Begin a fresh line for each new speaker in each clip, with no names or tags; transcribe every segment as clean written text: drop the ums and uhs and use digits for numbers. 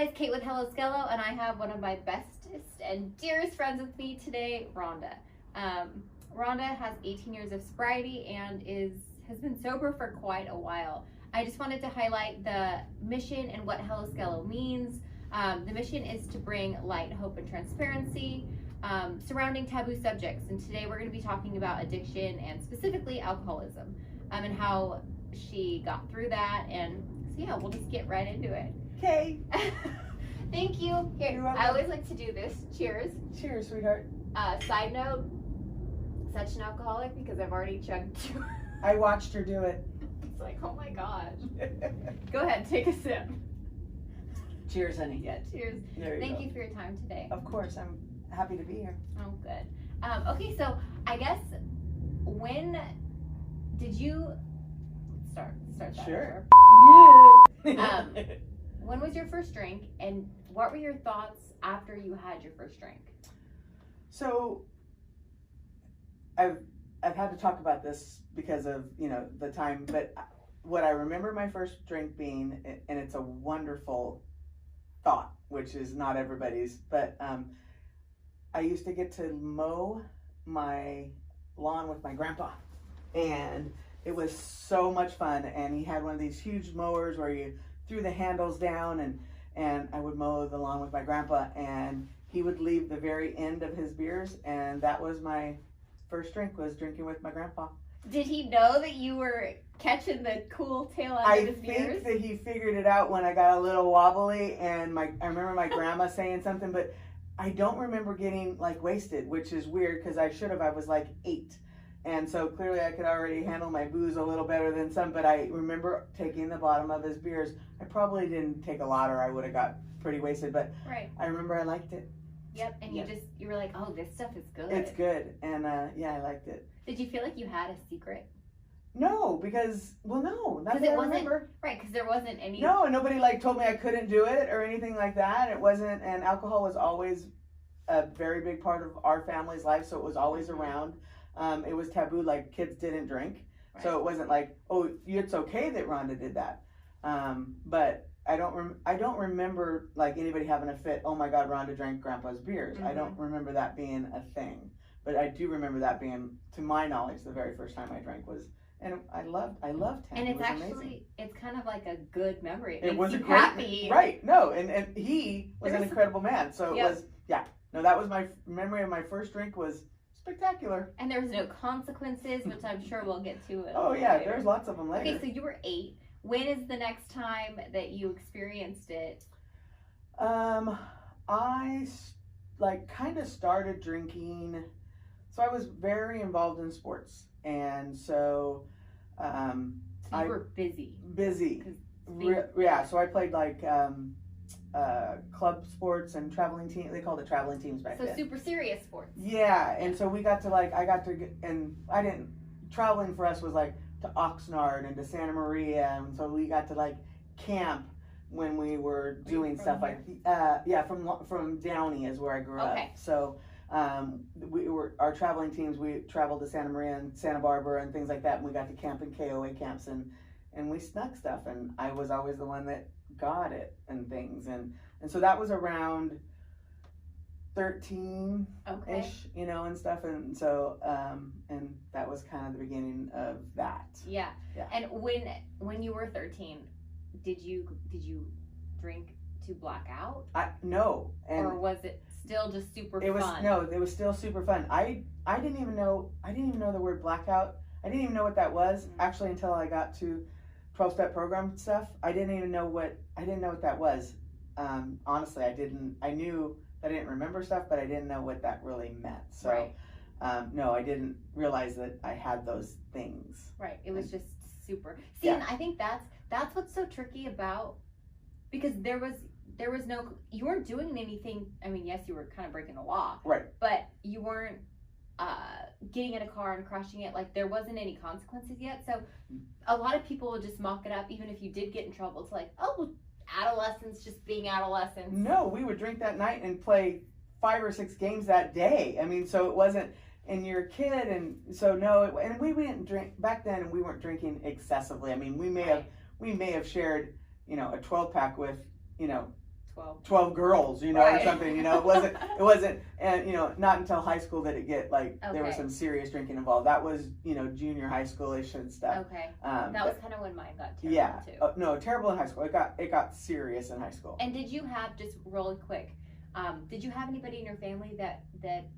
guys, Kate with Hello Skelo, and I have one of my bestest and dearest friends with me today, Rhonda. Rhonda has 18 years of sobriety and has been sober for quite a while. I just wanted to highlight the mission and what Hello Skelo means. The mission is to bring light, hope, and transparency surrounding taboo subjects. And today we're going to be talking about addiction and specifically alcoholism and how she got through that. And so yeah, we'll just get right into it.
Okay.
Thank you. Here, I always like to do this. Cheers.
Cheers, sweetheart.
Side note, such an alcoholic because I've already chugged two.
I watched her do it.
It's like, oh my gosh. Go ahead, take a sip.
Cheers, honey.
Yeah, cheers. Thank you for your time today.
Of course, I'm happy to be here.
Oh, good. Okay, so I guess when did you start that
Sure.
over? When was your first drink, and what were your thoughts after you had your first drink?
So, I've had to talk about this because of, the time, but what I remember my first drink being, and it's a wonderful thought, which is not everybody's, but I used to get to mow my lawn with my grandpa, and it was so much fun. And he had one of these huge mowers where you threw the handles down, and I would mow the lawn with my grandpa, and he would leave the very end of his beers, and that was my first drink, was drinking with my grandpa.
Did he know that you were catching the cool tail end of his beers?
I think that he figured it out when I got a little wobbly, and I remember my grandma saying something, but I don't remember getting wasted, which is weird because I should have. I was 8. And so clearly I could already handle my booze a little better than some, but I remember taking the bottom of his beers. I probably didn't take a lot or I would have got pretty wasted, but
right.
I remember I liked it.
Yep, and you were like, oh, this stuff is good.
It's good, and yeah, I liked it.
Did you feel like you had a secret?
No, because, no, that's what I remember.
Right, because there wasn't any.
No, and nobody told me I couldn't do it or anything like that. It wasn't, and alcohol was always a very big part of our family's life, so it was always around. It was taboo, kids didn't drink. Right. So it wasn't oh, it's okay that Rhonda did that. But I don't remember anybody having a fit. Oh my God, Rhonda drank Grandpa's beers. Mm-hmm. I don't remember that being a thing. But I do remember that being, to my knowledge, the very first time I drank was, and I loved him.
And it's actually,
amazing.
It's kind of like a good memory.
It was
happy.
Right, no, and he was an incredible man. So it was, no, that was my memory of my first drink was spectacular.
And there was no consequences, which I'm sure we'll get to.
Oh yeah, later. There's lots of them later.
Okay, so you were 8. When is the next time that you experienced it?
I kind of started drinking. So I was very involved in sports, and so
you were busy.
Yeah, so I played club sports and traveling team. They called it traveling teams back then.
So super serious sports.
Yeah, and so we got to traveling for us was to Oxnard and to Santa Maria, and so we got to camp when we were doing stuff from Downey is where I grew up. So our traveling teams, we traveled to Santa Maria and Santa Barbara and things like that, and we got to camp in KOA camps, and we snuck stuff, and I was always the one that got it and things, and so that was around 13-ish, and stuff, and so and that was kind of the beginning of that.
Yeah. And when you were 13, did you drink to black out?
No.
Or was it still just super fun?
No, it was still super fun. I didn't even know the word blackout. I didn't even know what that was actually until I got to 12-step program stuff. I didn't know what that was. Honestly, I knew I didn't remember stuff, but I didn't know what that really meant. So,
right.
No, I didn't realize that I had those things.
Right. It was just super. See, and I think that's what's so tricky about, because there was no, you weren't doing anything. I mean, yes, you were kind of breaking the law.
Right.
But you weren't getting in a car and crashing it. There wasn't any consequences yet. So a lot of people would just mock it up, even if you did get in trouble. It's oh, adolescents just being adolescents.
No, we would drink that night and play 5 or 6 games that day. I mean, so it wasn't, and you're a kid, and so no, and we didn't drink back then, and we weren't drinking excessively. I mean, we may have shared, a 12-pack with, 12 girls, you know,
Right.
or something, you know. It wasn't, and, you know, not until high school did it get, like, there was
Okay.
some serious drinking involved. That was, you know, junior high school-ish and stuff.
Okay. That was kind of when mine got terrible,
Yeah.
too.
No, terrible in high school. It got serious in high school.
And did you have, just really quick, did you have anybody in your family that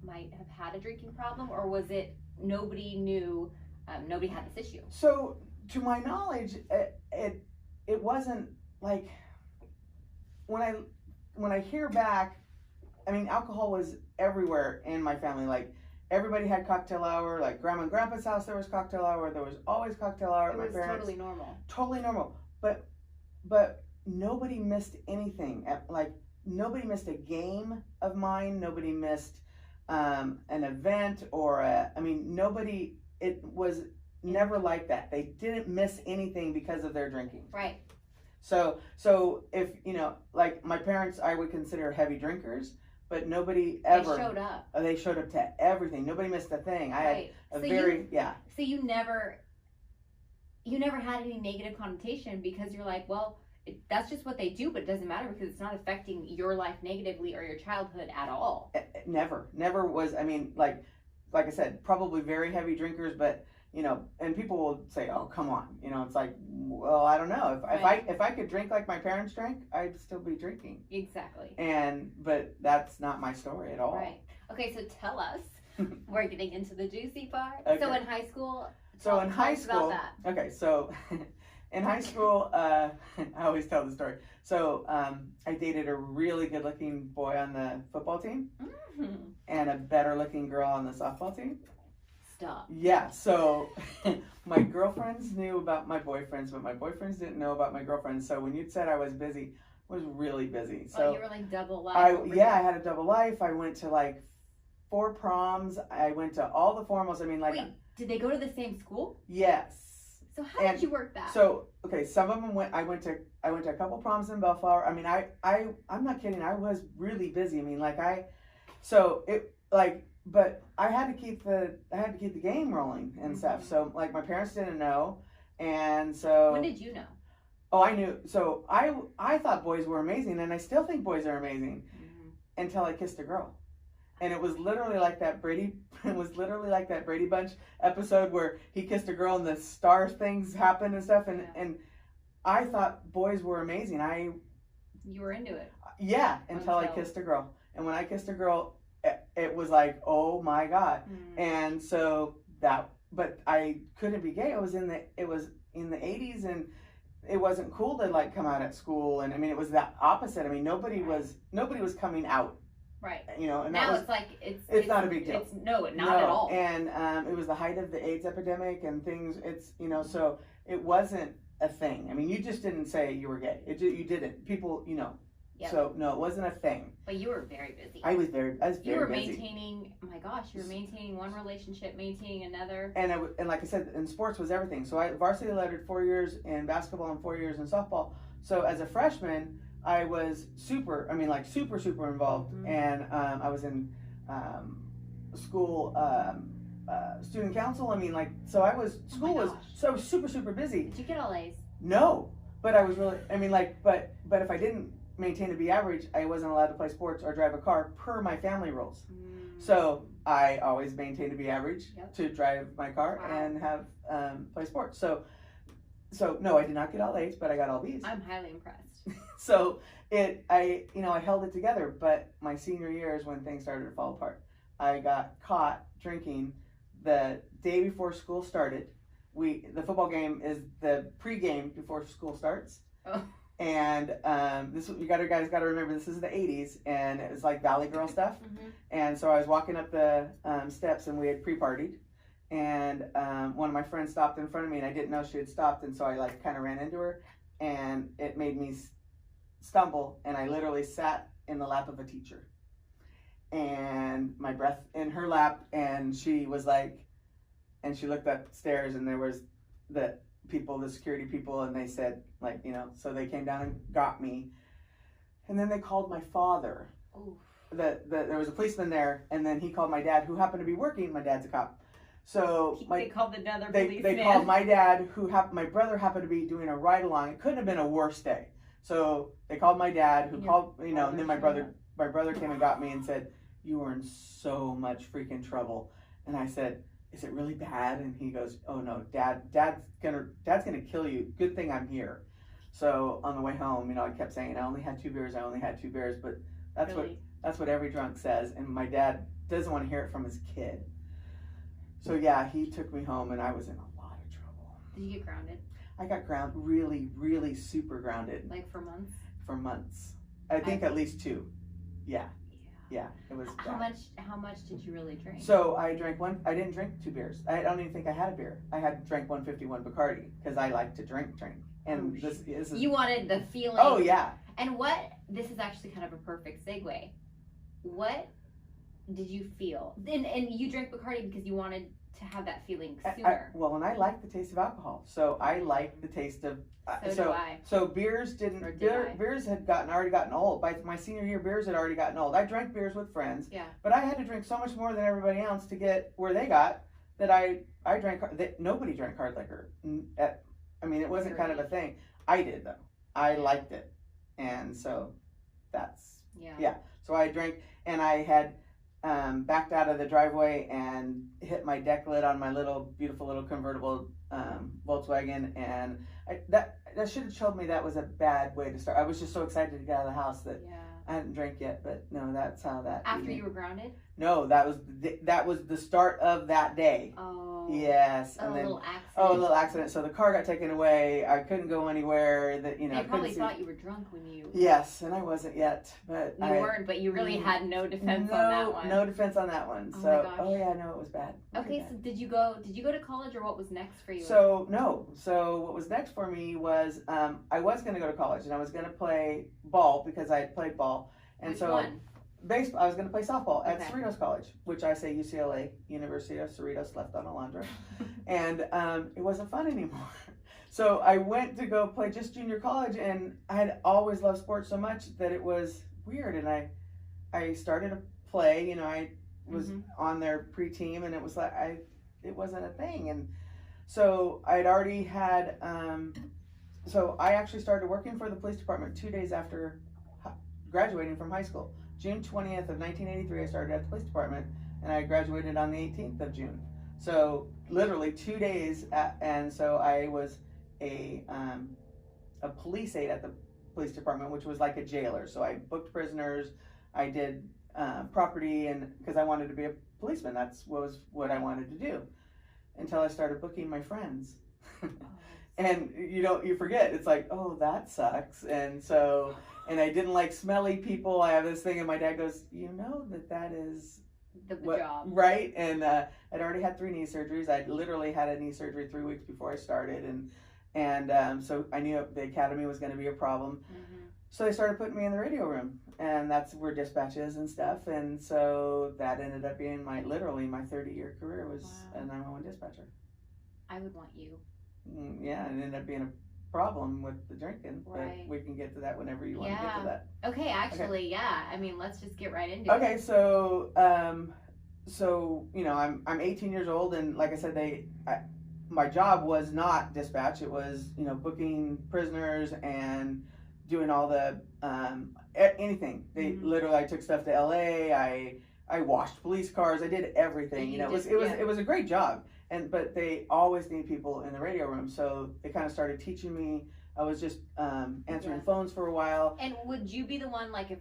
might have had a drinking problem, or was it nobody knew, nobody had this issue?
So, to my knowledge, it wasn't, like, when I hear back, I mean, alcohol was everywhere in my family. Like, everybody had cocktail hour. Like, Grandma and Grandpa's house, there was cocktail hour. There was always cocktail hour at my parents'.
It was totally normal.
Totally normal. But nobody missed anything. Like, nobody missed a game of mine. Nobody missed an event or nobody. It was never like that. They didn't miss anything because of their drinking.
Right.
So if, you know, like, my parents, I would consider heavy drinkers, but nobody ever.
They showed up.
They showed up to everything. Nobody missed a thing. I
Right.
had a
So you never had any negative connotation, because you're like, well, that's just what they do, but it doesn't matter because it's not affecting your life negatively or your childhood at all.
Never was. I mean, like I said, probably very heavy drinkers, but, you know, and people will say, "Oh, come on," you know. It's like, well, I don't know. If I could drink like my parents drank, I'd still be drinking.
Exactly.
But that's not my story at all.
Right. Okay, so tell us. We're getting into the juicy part.
Okay.
So in high school.
So in high
tell us
school.
about that.
Okay, so in high school, I always tell the story. So I dated a really good-looking boy on the football team, and a better-looking girl on the softball team.
Stop.
Yeah, so my girlfriends knew about my boyfriends, but my boyfriends didn't know about my girlfriends. So when you said I was busy, I was really busy. So
you were like double life.
I had a double life. I went to like 4 proms. I went to all the formals. I mean, like.
Wait, did they go to the same school?
Yes.
So how did you work that?
So okay, some of them went. I went to a couple proms in Bellflower. I mean, I'm not kidding. I was really busy. I mean, but I had to keep the game rolling and stuff. So, like, my parents didn't know, and so.
When did you know?
Oh, I knew. So I thought boys were amazing, and I still think boys are amazing, until I kissed a girl, and it was literally like that Brady. It was literally like that Brady Bunch episode where he kissed a girl and the star things happened and stuff, and I thought boys were amazing.
You were into it.
Yeah, until I kissed a girl, and when I kissed a girl, it was like, oh my God. And so but I couldn't be gay. It was in the 80s, and it wasn't cool to, like, come out at school. And I mean, it was the opposite. I mean, nobody was coming out.
Right.
You know, and
now
it's
like,
it's not a big deal.
Not at all.
And it was the height of the AIDS epidemic and things. It's, you know, so it wasn't a thing. I mean, you just didn't say you were gay. You didn't. People, you know. Yep. So no, it wasn't a thing.
But you were very busy.
I was very busy.
You were maintaining. Oh my gosh, you were maintaining one relationship, maintaining another.
And like I said, in sports was everything. So I varsity lettered 4 years in basketball and 4 years in softball. So as a freshman, I was super involved, and I was in school student council. I mean, like, so I was super busy.
Did you get all A's?
No, but I was really. I mean, like, but if I didn't maintain to be average, I wasn't allowed to play sports or drive a car per my family rules. So I always maintained to be average to drive my car and have play sports. So no, I did not get all A's, but I got all B's.
I'm highly impressed.
So I held it together, but my senior year is when things started to fall apart. I got caught drinking the day before school started. The football game is the pregame before school starts.
Oh.
And you guys got to remember, this is the 80s, and it was like Valley Girl stuff. And so I was walking up the steps, and we had pre-partied, and one of my friends stopped in front of me, and I didn't know she had stopped, and so I, like, kind of ran into her, and it made me stumble, and I literally sat in the lap of a teacher, and my breath in her lap, and she was like, and she looked upstairs, and there was the security people, and they said, like, you know, so they came down and got me, and then they called my father. There was a policeman there, and then he called my dad, who happened to be working. My dad's a cop, so
they called another policeman.
They called my dad, my brother happened to be doing a ride along. It couldn't have been a worse day. So they called my dad, who called, and then my
brother
brother came and got me and said, "You were in so much freaking trouble." And I said, "Is it really bad?" And he goes, "Oh no, dad's gonna kill you. Good thing I'm here." So on the way home, I kept saying, "I only had 2 beers. I only had 2 beers." But that's what every drunk says. And my dad doesn't want to hear it from his kid. So yeah, he took me home, and I was in a lot of trouble.
Did you get grounded?
I got really, really super grounded.
Like for months?
For months. I think at least 2. Yeah. Yeah, it was bad.
How much did you really drink?
So I I didn't drink 2 beers. I don't even think I had a beer. I had drank 151 Bacardi because I like to drink. And this is...
You wanted the feeling.
Oh, yeah.
And this is actually kind of a perfect segue. What did you feel? And you drank Bacardi because you wanted to have that feeling sooner.
And I like the taste of alcohol. So I like the taste of...
So do I.
So beers beers had already gotten old. By my senior year, beers had already gotten old. I drank beers with friends.
Yeah.
But I had to drink so much more than everybody else to get where they got that I drank... Nobody drank hard liquor. It wasn't kind of a thing. I did, though. I liked it. And so that's... Yeah. So I drank, and I had... backed out of the driveway and hit my deck lid on my beautiful little convertible Volkswagen, and that should have told me that was a bad way to start. I was just so excited to get out of the house that I hadn't drank yet, but no, that's how that.
After you were grounded?
No, that was the start of that day.
Oh.
Yes.
And then, a little accident.
Oh, a little accident. So the car got taken away. I couldn't go anywhere. They
probably thought you were drunk when you...
Yes, and I wasn't yet. But
you weren't, but you really had no defense on that one.
No defense on that one.
Oh
So,
my gosh.
oh yeah, no, it was bad.
Okay, so did you go to college, or what was next for you?
So, no. So what was next for me was, I was going to go to college, and I was going to play ball because I had played ball. And
Which
so
one?
Baseball. I was going to play softball at
Okay.
Cerritos College, which I say UCLA, University of Cerritos, left on Alondra. And it wasn't fun anymore. So I went to go play just junior college, and I had always loved sports so much that it was weird. And I started to play, I was on their pre-team, and it was like, it wasn't a thing. And so I'd already had, so I actually started working for the police department 2 days after graduating from high school. June 20th of 1983, I started at the police department, and I graduated on the 18th of June. So literally 2 days, and so I was a police aide at the police department, which was like a jailer. So I booked prisoners, I did property, and because I wanted to be a policeman, was what I wanted to do, until I started booking my friends. And you forget, it's like, oh, that sucks. And so, and I didn't like smelly people. I have this thing, and my dad goes, that is
the job.
Right? And I'd already had 3 knee surgeries. I literally had a knee surgery 3 weeks before I started. And so I knew the academy was going to be a problem. So they started putting me in the radio room, and that's where dispatch is and stuff. And so that ended up being literally my 30-year career was a 911 dispatcher.
I would want you.
Yeah, it ended up being a problem with the drinking,
right.
But we can get to that whenever you want to get to that.
Okay, actually, yeah. Let's just get right into it.
Okay, so I'm 18 years old, and like I said, my job was not dispatch. It was booking prisoners and doing all the anything. They literally, I took stuff to LA. I washed police cars. I did everything. It was a great job. But they always need people in the radio room, so they kind of started teaching me. I was just answering phones for a while.
And would you be the one, like, if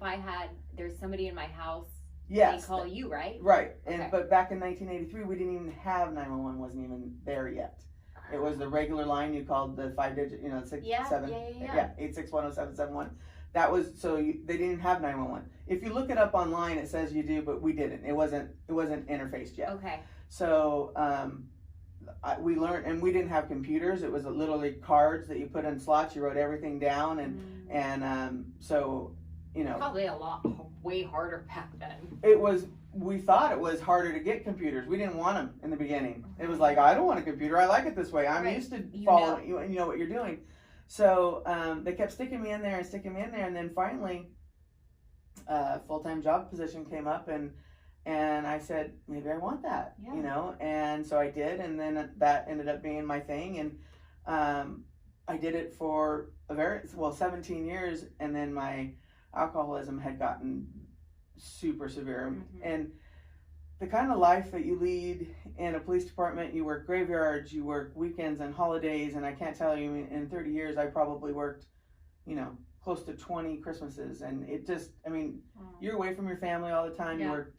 there's somebody in my house,
yes,
they call you, right?
Right.
Okay.
But back in 1983, we didn't even have 911. Wasn't even there yet. It was the regular line. You called the 5-digit, 8610771. That was they didn't have 911. If you look it up online, it says you do, but we didn't. It wasn't interfaced yet.
Okay.
So we learned, and we didn't have computers. It was literally cards that you put in slots. You wrote everything down, and so
probably way harder back then.
It was. We thought it was harder to get computers. We didn't want them in the beginning. It was like, I don't want a computer. I like it this way. I'm used to following you. You know what you're doing. So they kept sticking me in there, and then finally, a full-time job position came up, and I said, maybe I want that, and so I did, and then that ended up being my thing, and I did it for 17 years, and then my alcoholism had gotten super severe. And the kind of life that you lead in a police department, you work graveyards, you work weekends and holidays, and I can't tell you, in 30 years I probably worked, close to 20 Christmases, and it just, you're away from your family all the time. You work,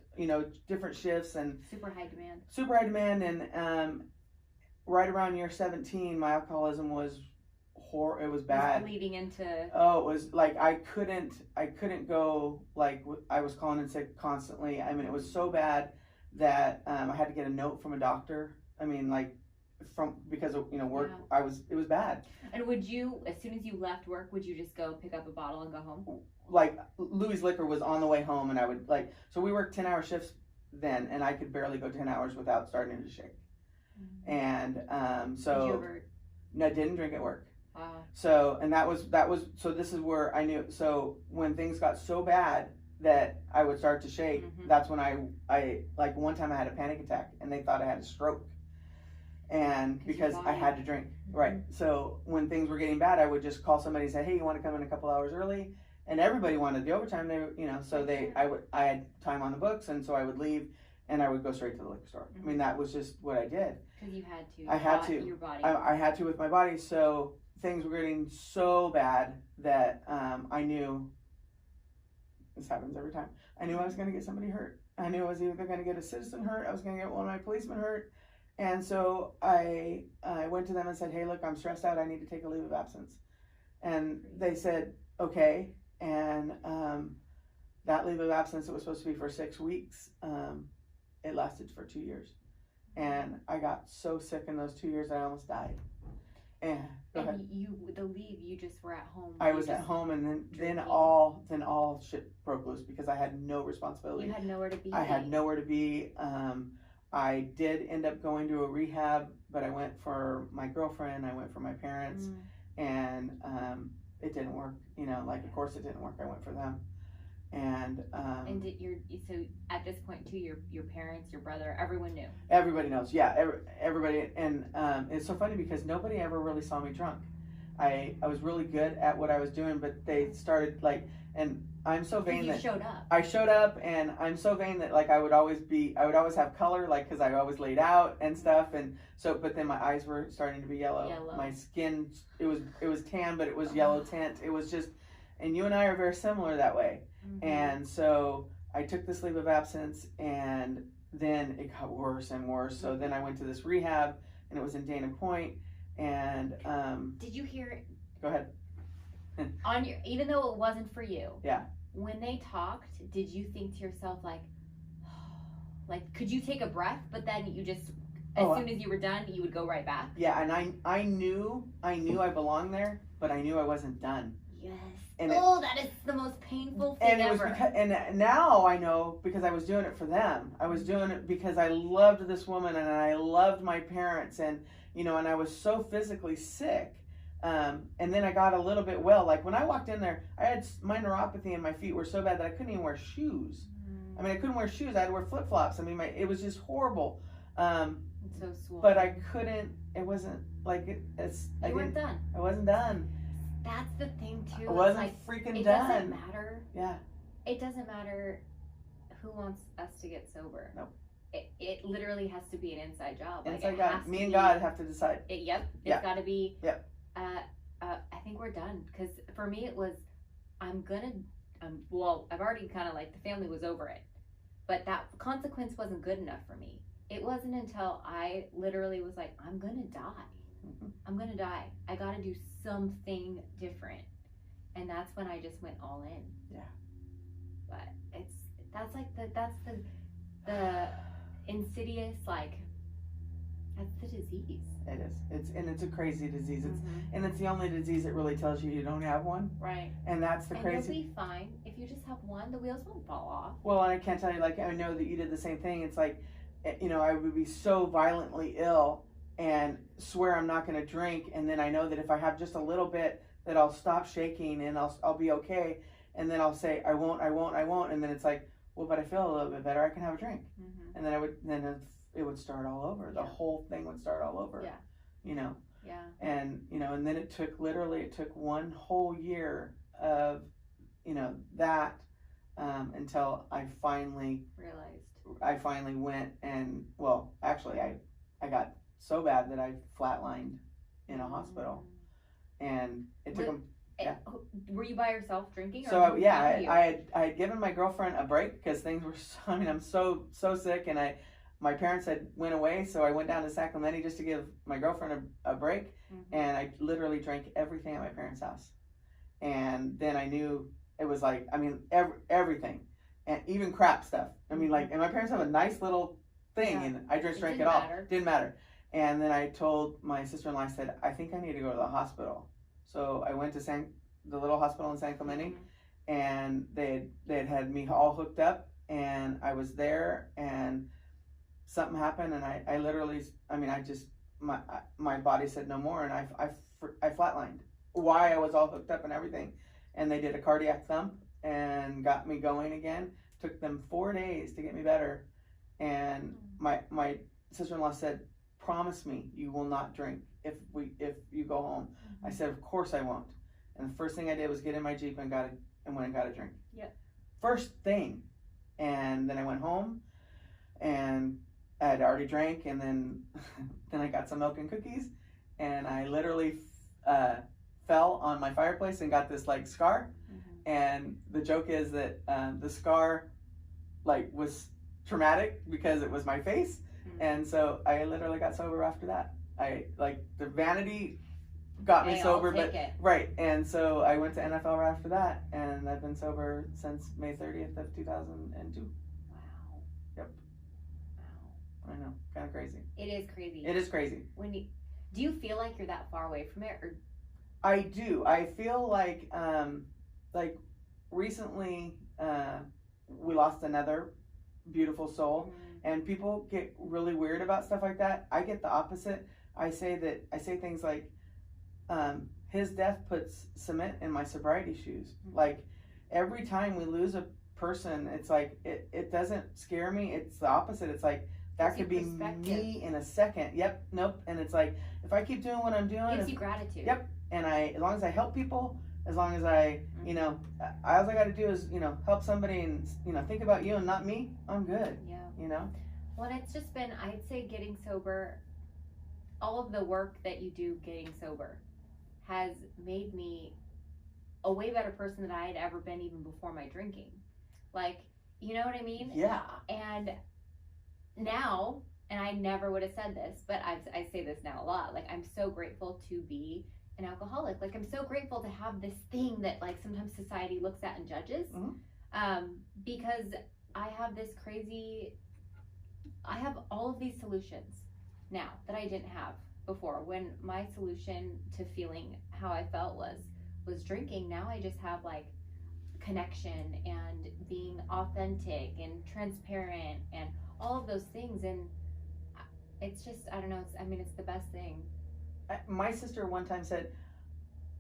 different shifts, and
super high demand,
and right around year 17, my alcoholism was it was bad.
Leading into
it was like I couldn't go, like I was calling in sick constantly. It was so bad that I had to get a note from a doctor. Because of work. Wow. It was bad.
And would you, as soon as you left work, would you just go pick up a bottle and go home?
Like Louis Liquor was on the way home, and I would so we worked 10-hour shifts then, and I could barely go 10 hours without starting to shake. And so
did you ever...
No, I didn't drink at work.
Wow.
So, and that was so this is where I knew. So when things got so bad that I would start to shake, that's when I like one time I had a panic attack, and they thought I had a stroke. And because I had to drink, right? So when things were getting bad, I would just call somebody and say, "Hey, you want to come in a couple hours early?" And everybody wanted the overtime. I had time on the books, and so I would leave, and I would go straight to the liquor store. That was just what I did.
Because you had to.
I had to.
Your body.
I had to with my body. So things were getting so bad that I knew. This happens every time. I knew I was going to get somebody hurt. I knew I was either going to get a citizen hurt. I was going to get one of my policemen hurt. And so I went to them and said, "Hey, look, I'm stressed out. I need to take a leave of absence." And they said, "Okay." And that leave of absence, it was supposed to be for 6 weeks. It lasted for 2 years. And I got so sick in those 2 years, I almost died. And go ahead.
You just were at home.
I was at home, and then all shit broke loose because I had no responsibility.
You had nowhere to be.
I had nowhere to be. I did end up going to a rehab, but I went for my girlfriend, I went for my parents, and it didn't work. Of course it didn't work. I went for them. And
so at this point too, your parents, your brother, everyone knew.
Everybody knows, yeah. Everybody, and it's so funny because nobody ever really saw me drunk. I was really good at what I was doing, but they started and I'm so vain that
showed up.
I showed up, and I'm so vain that I would always have color, because I always laid out and stuff, and so, but then my eyes were starting to be yellow. My skin, it was tan, but it was yellow tint. It was just, and you and I are very similar that way. And so I took this leave of absence, and then it got worse and worse. So then I went to this rehab, and it was in Dana Point, and
did you hear it?
Go ahead.
Even though it wasn't for you, when they talked, did you think to yourself could you take a breath, but then you just soon as you were done, you would go right back?
Yeah, and I knew I belonged there, but I knew I wasn't done.
Yes. And that is the most painful thing ever.
And now I know, because I was doing it for them. I was doing it because I loved this woman, and I loved my parents, and and I was so physically sick. And then I got a little bit well. When I walked in there, I had my neuropathy, and my feet were so bad that I couldn't even wear shoes. I couldn't wear shoes. I had to wear flip-flops. It was just horrible.
It's so swollen.
But I couldn't. It wasn't
You weren't done.
I wasn't done.
That's the thing too.
I wasn't freaking done.
It doesn't matter.
Yeah.
It doesn't matter who wants us to get sober.
Nope.
It literally has to be an inside job.
Inside God. Me and God have to decide.
It's got to be.
Yep.
I think we're done, because for me it was, I've already kind of the family was over it, but that consequence wasn't good enough for me. It wasn't until I literally was I'm gonna die. I'm gonna die. I gotta do something different. And that's when I just went all in.
Yeah.
But that's the insidious, that's the disease.
It is. It's a crazy disease. It's the only disease that really tells you don't have one.
Right.
And that's the crazy.
You'll be fine. If you just have one, the wheels won't fall off.
Well, and I can't tell you, I know that you did the same thing. It's I would be so violently ill and swear I'm not going to drink, and then I know that if I have just a little bit, that I'll stop shaking and I'll be okay, and then I'll say I won't, and then it's well, but I feel a little bit better, I can have a drink. And then it would start all over. The whole thing would start all over.
Yeah. Yeah.
And, you know, and then it took 1 whole year of, you know, that, until I finally went and, well, actually I got so bad that I flatlined in a hospital, and it took them. Yeah.
Were you by yourself drinking? Or
So yeah, I had given my girlfriend a break because things were. I mean, I'm so sick, and my parents had went away, so I went down to Sacramento just to give my girlfriend a break, and I literally drank everything at my parents' house, and then I knew it was like, I mean, everything, and even crap stuff. I mean, like, and my parents have a nice little thing, and I just drank it all. Didn't matter. And then I told my sister-in-law, I said, I think I need to go to the hospital. So I went to the little hospital in San Clemente, and they had me all hooked up, and I was there, and something happened, and I literally, I mean, I just, my body said no more, and I flatlined. Why I was all hooked up and everything, and they did a cardiac thump and got me going again. Took them 4 days to get me better, and my sister-in-law said, promise me you will not drink if you go home. I said, of course I won't. And the first thing I did was get in my Jeep and went and got a drink.
Yep.
First thing. And then I went home, and I had already drank, and then I got some milk and cookies, and I literally fell on my fireplace and got this like scar. And the joke is that the scar like was traumatic because it was my face. And so I literally got sober after that. The vanity got me sober, but right. And so I went to NFL right after that, and I've been sober since May 30th of 2002.
Wow.
Yep.
Wow.
I know, kind of crazy.
It is crazy.
It is crazy.
Do you feel like you're that far away from it, or?
I do. I feel like recently we lost another beautiful soul. And people get really weird about stuff like that. I get the opposite. I say things like, his death puts cement in my sobriety shoes. Like, every time we lose a person, it's like, it doesn't scare me. It's the opposite. It's like, that could be me in a second. Yep, nope. And it's like, if I keep doing what I'm doing.
Gives you gratitude.
Yep. And as long as I help people, as long as I, you know, all I got to do is, you know, help somebody and, you know, think about you and not me, I'm good.
Yeah.
You know?
Well, and it's just been, I'd say getting sober, all of the work that you do getting sober has made me a way better person than I had ever been even before my drinking. Like, you know what I mean?
Yeah.
And now, and I never would have said this, but I say this now a lot, like, I'm so grateful to be an alcoholic. Like, I'm so grateful to have this thing that, like, sometimes society looks at and judges, because I have this crazy, I have all of these solutions now that I didn't have before. When my solution to feeling how I felt was drinking, now I just have like connection and being authentic and transparent and all of those things. And it's just, I don't know, it's the best thing.
My sister one time said,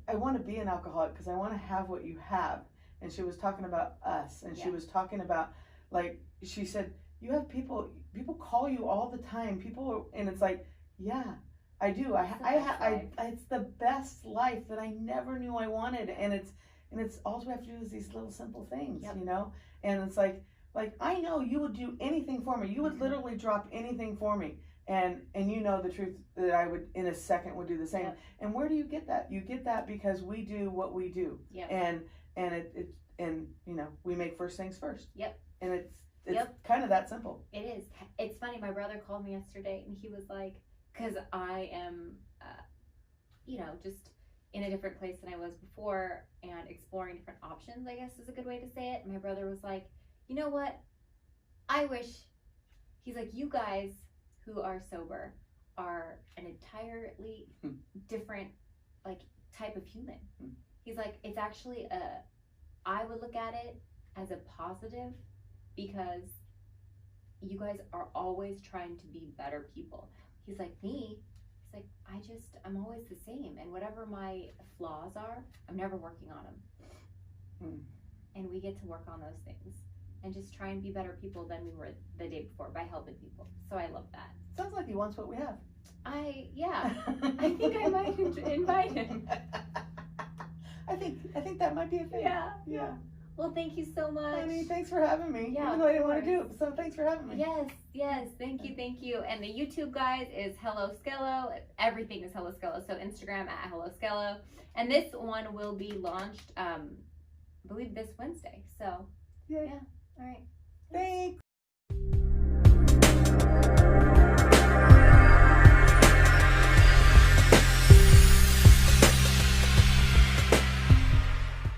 I want to be an alcoholic because I want to have what you have. And she was talking about us, and she was talking about, like, she said, you have people call you all the time. And it's like, yeah, I do. It's the best life that I never knew I wanted. And it's all we have to do is these little simple things, you know? And it's like, I know you would do anything for me. You would literally drop anything for me. And you know the truth that I would in a second would do the same. Yep. And where do you get that? You get that because we do what we do. Yep. And you know, we make first things first. Yep. And it's kind of that simple.
It is. It's funny. My brother called me yesterday, and he was like, because I am, you know, just in a different place than I was before and exploring different options, I guess is a good way to say it. My brother was like, you know what? I wish, he's like, you guys who are sober are an entirely different, like, type of human. He's like, it's actually I would look at it as a positive, because you guys are always trying to be better people. He's like, me, he's like, I'm always the same, and whatever my flaws are, I'm never working on them. And we get to work on those things. and just try and be better people than we were the day before by helping people. So I love that.
Sounds like he wants what we have.
Yeah, I think I might invite him.
I think that might be a thing.
Yeah. Well, thank you so much.
Honey, thanks for having me.
Yeah,
even though I didn't want to do it, so thanks for having me.
Yes, thank you. And the YouTube, guys, is Hello Skelo. Everything is Hello Skelo. So Instagram at Hello Skelo. And this one will be launched, I believe, this Wednesday. So,
Yay.
yeah. All right.
Thanks.